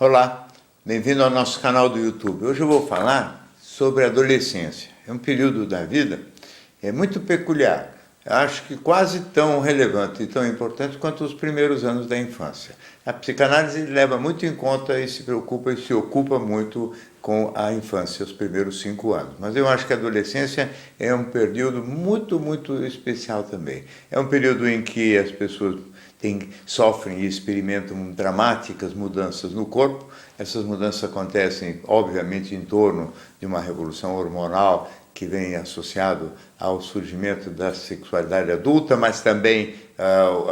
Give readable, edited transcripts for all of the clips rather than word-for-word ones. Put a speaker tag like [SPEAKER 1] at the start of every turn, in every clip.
[SPEAKER 1] Olá, bem-vindo ao nosso canal do YouTube. Hoje eu vou falar sobre a adolescência. É um período da vida muito peculiar. Eu acho que quase tão relevante e tão importante quanto os primeiros anos da infância. A psicanálise leva muito em conta e se preocupa e se ocupa muito com a infância, os primeiros 5 anos. Mas eu acho que a adolescência é um período muito especial também. É um período em que as pessoas sofrem e experimentam dramáticas mudanças no corpo. Essas mudanças acontecem, obviamente, em torno de uma revolução hormonal que vem associado ao surgimento da sexualidade adulta, mas também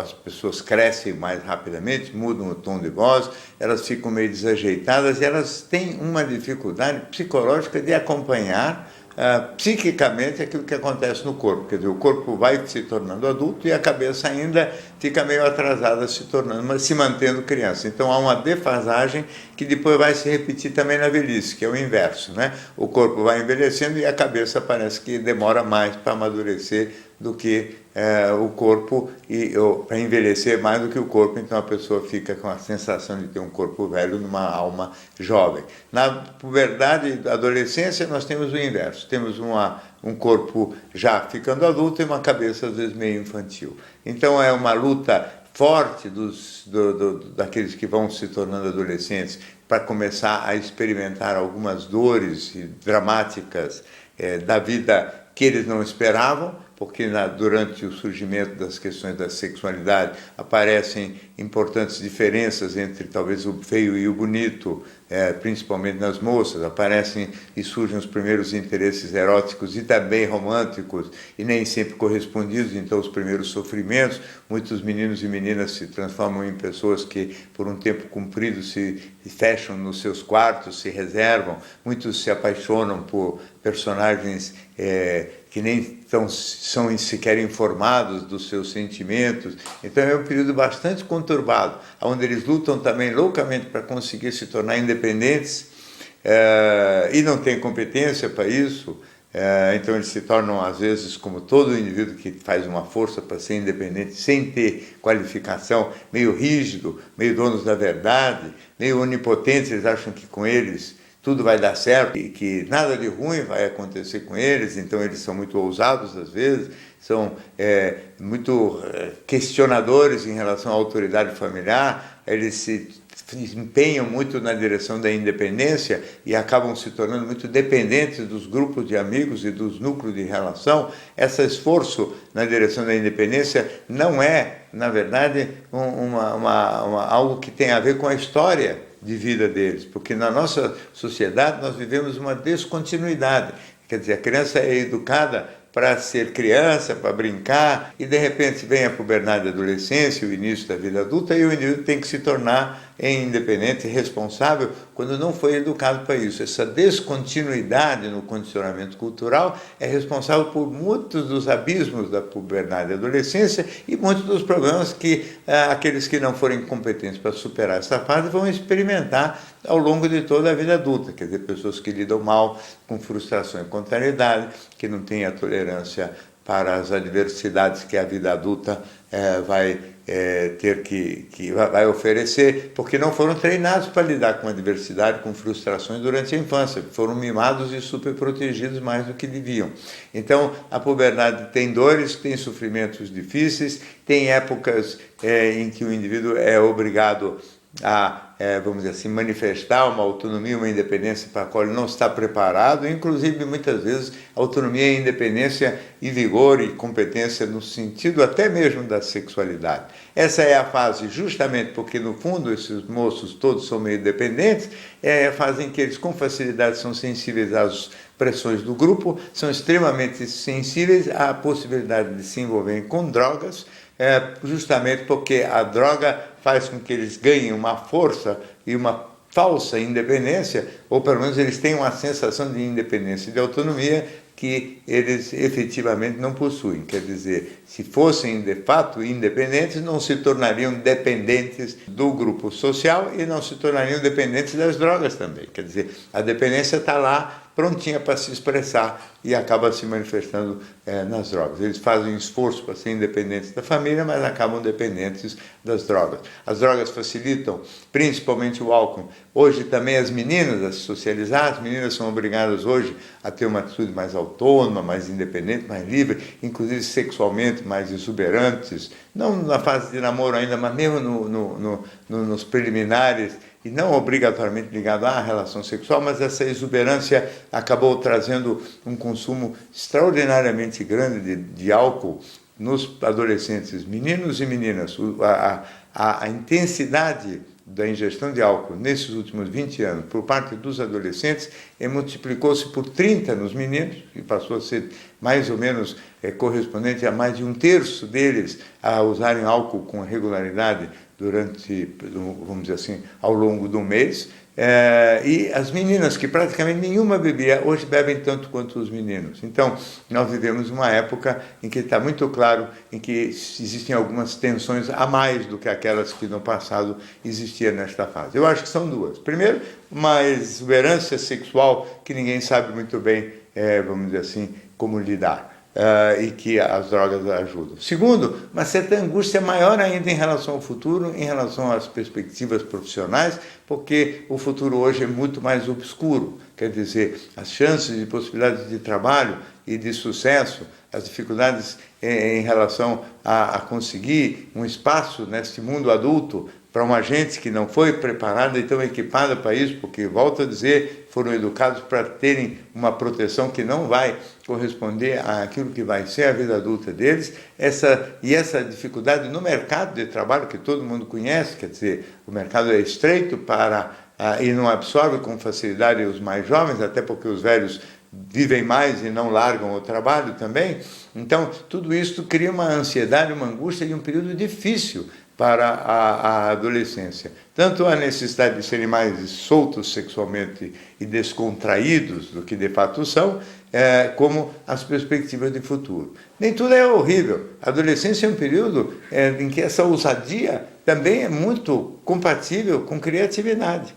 [SPEAKER 1] as pessoas crescem mais rapidamente, mudam o tom de voz, elas ficam meio desajeitadas e elas têm uma dificuldade psicológica de acompanhar psiquicamente aquilo que acontece no corpo. Quer dizer, o corpo vai se tornando adulto e a cabeça ainda fica meio atrasada, se mantendo criança. Então há uma defasagem que depois vai se repetir também na velhice, que é o inverso, né? O corpo vai envelhecendo e a cabeça parece que demora mais para amadurecer do que o corpo, para envelhecer mais do que o corpo, então a pessoa fica com a sensação de ter um corpo velho numa alma jovem. Na puberdade, adolescência, nós temos o inverso, temos um corpo já ficando adulto e uma cabeça às vezes meio infantil. Então é uma luta forte daqueles que vão se tornando adolescentes para começar a experimentar algumas dores dramáticas da vida que eles não esperavam, porque durante o surgimento das questões da sexualidade aparecem importantes diferenças entre talvez o feio e o bonito, principalmente nas moças, aparecem e surgem os primeiros interesses eróticos e também românticos, e nem sempre correspondidos, então os primeiros sofrimentos. Muitos meninos e meninas se transformam em pessoas que por um tempo comprido se fecham nos seus quartos, se reservam, muitos se apaixonam por personagens que nem são sequer informados dos seus sentimentos. Então é um período bastante conturbado, onde eles lutam também loucamente para conseguir se tornar independentes e não têm competência para isso. Então eles se tornam, às vezes, como todo indivíduo que faz uma força para ser independente, sem ter qualificação, meio rígido, meio donos da verdade, meio onipotentes. Eles acham que com eles tudo vai dar certo e que nada de ruim vai acontecer com eles, então eles são muito ousados às vezes, são muito questionadores em relação à autoridade familiar, eles se empenham muito na direção da independência e acabam se tornando muito dependentes dos grupos de amigos e dos núcleos de relação. Esse esforço na direção da independência não é, na verdade, algo que tem a ver com a história de vida deles, porque na nossa sociedade nós vivemos uma descontinuidade. Quer dizer, a criança é educada para ser criança, para brincar, e de repente vem a puberdade e a adolescência, o início da vida adulta, e o indivíduo tem que se tornar independente e responsável quando não foi educado para isso. Essa descontinuidade no condicionamento cultural é responsável por muitos dos abismos da puberdade e adolescência e muitos dos problemas que aqueles que não forem competentes para superar essa fase vão experimentar ao longo de toda a vida adulta. Quer dizer, pessoas que lidam mal com frustração e contrariedade, que não têm a tolerância para as adversidades que a vida adulta vai vai oferecer, porque não foram treinados para lidar com adversidade, com frustrações durante a infância, foram mimados e superprotegidos mais do que deviam. Então, a puberdade tem dores, tem sofrimentos difíceis, tem épocas em que o indivíduo é obrigado a, vamos dizer assim, manifestar uma autonomia, uma independência para a qual ele não está preparado, inclusive muitas vezes autonomia, independência e vigor e competência no sentido até mesmo da sexualidade. Essa é a fase justamente porque no fundo esses moços todos são meio dependentes, é a fase em que eles com facilidade são sensíveis às pressões do grupo, são extremamente sensíveis à possibilidade de se envolverem com drogas, justamente porque a droga faz com que eles ganhem uma força e uma falsa independência, ou pelo menos eles têm uma sensação de independência e de autonomia que eles efetivamente não possuem. Quer dizer, se fossem de fato independentes, não se tornariam dependentes do grupo social e não se tornariam dependentes das drogas também. Quer dizer, a dependência está lá, prontinha para se expressar e acaba se manifestando nas drogas. Eles fazem esforço para ser independentes da família, mas acabam dependentes das drogas. As drogas facilitam, principalmente o álcool. Hoje também as meninas a se socializar, as meninas são obrigadas hoje a ter uma atitude mais autônoma, mais independente, mais livre, inclusive sexualmente mais exuberantes, não na fase de namoro ainda, mas mesmo nos preliminares, e não obrigatoriamente ligado à relação sexual, mas essa exuberância acabou trazendo um consumo extraordinariamente grande de álcool nos adolescentes, meninos e meninas. A intensidade da ingestão de álcool nesses últimos 20 anos por parte dos adolescentes multiplicou-se por 30 nos meninos, e passou a ser mais ou menos correspondente a mais de 1/3 deles a usarem álcool com regularidade durante, vamos dizer assim, ao longo do mês. E as meninas, que praticamente nenhuma bebia, hoje bebem tanto quanto os meninos. Então, nós vivemos uma época em que está muito claro em que existem algumas tensões a mais do que aquelas que no passado existiam nesta fase. Eu acho que são duas. Primeiro, uma exuberância sexual que ninguém sabe muito bem, vamos dizer assim, como lidar. E que as drogas ajudam. Segundo, uma certa angústia maior ainda em relação ao futuro, em relação às perspectivas profissionais, porque o futuro hoje é muito mais obscuro. Quer dizer, as chances e possibilidades de trabalho e de sucesso, as dificuldades em relação a conseguir um espaço neste mundo adulto para uma gente que não foi preparada e tão equipada para isso, porque, volto a dizer, foram educados para terem uma proteção que não vai corresponder àquilo que vai ser a vida adulta deles, essa dificuldade no mercado de trabalho, que todo mundo conhece, quer dizer, o mercado é estreito e não absorve com facilidade os mais jovens, até porque os velhos vivem mais e não largam o trabalho também. Então, tudo isso cria uma ansiedade, uma angústia e um período difícil para a adolescência. Tanto a necessidade de serem mais soltos sexualmente e descontraídos do que de fato são, como as perspectivas de futuro. Nem tudo é horrível. A adolescência é um período em que essa ousadia também é muito compatível com criatividade.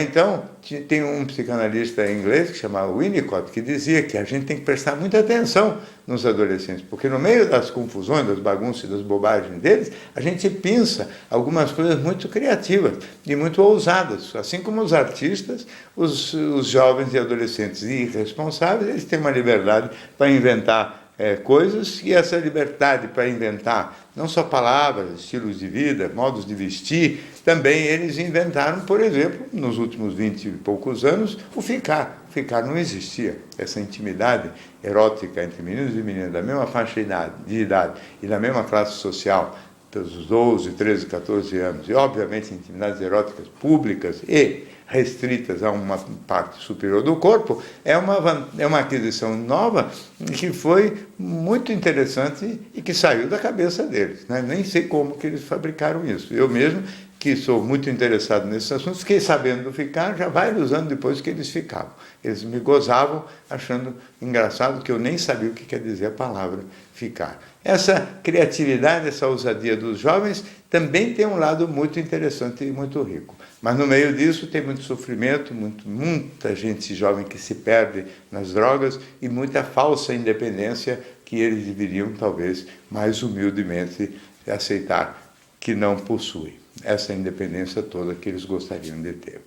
[SPEAKER 1] Então, tem um psicanalista inglês que chamava Winnicott, que dizia que a gente tem que prestar muita atenção nos adolescentes, porque no meio das confusões, das bagunças e das bobagens deles, a gente pensa algumas coisas muito criativas e muito ousadas. Assim como os artistas, os jovens e adolescentes irresponsáveis, eles têm uma liberdade para inventar coisas, e essa liberdade para inventar não só palavras, estilos de vida, modos de vestir, também eles inventaram, por exemplo, nos últimos 20 e poucos anos, o ficar. O ficar não existia. Essa intimidade erótica entre meninos e meninas da mesma faixa de idade e da mesma classe social, dos 12, 13, 14 anos, e obviamente intimidades eróticas públicas e restritas a uma parte superior do corpo, é uma aquisição nova que foi muito interessante e que saiu da cabeça deles. Nem sei como que eles fabricaram isso. Eu mesmo, que sou muito interessado nesses assuntos, fiquei sabendo do ficar já vários anos depois que eles ficavam. Eles me gozavam achando engraçado que eu nem sabia o que quer dizer a palavra ficar. Essa criatividade, essa ousadia dos jovens também tem um lado muito interessante e muito rico. Mas no meio disso tem muito sofrimento, muita gente jovem que se perde nas drogas e muita falsa independência que eles deveriam, talvez, mais humildemente aceitar que não possuem. Essa independência toda que eles gostariam de ter.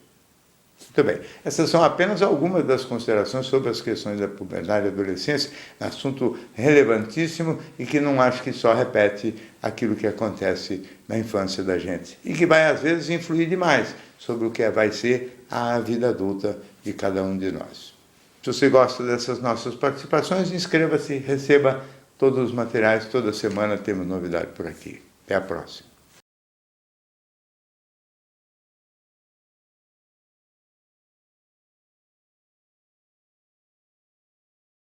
[SPEAKER 1] Muito bem, essas são apenas algumas das considerações sobre as questões da puberdade e adolescência, assunto relevantíssimo e que não acho que só repete aquilo que acontece na infância da gente e que vai, às vezes, influir demais sobre o que vai ser a vida adulta de cada um de nós. Se você gosta dessas nossas participações, inscreva-se, receba todos os materiais, toda semana temos novidade por aqui. Até a próxima.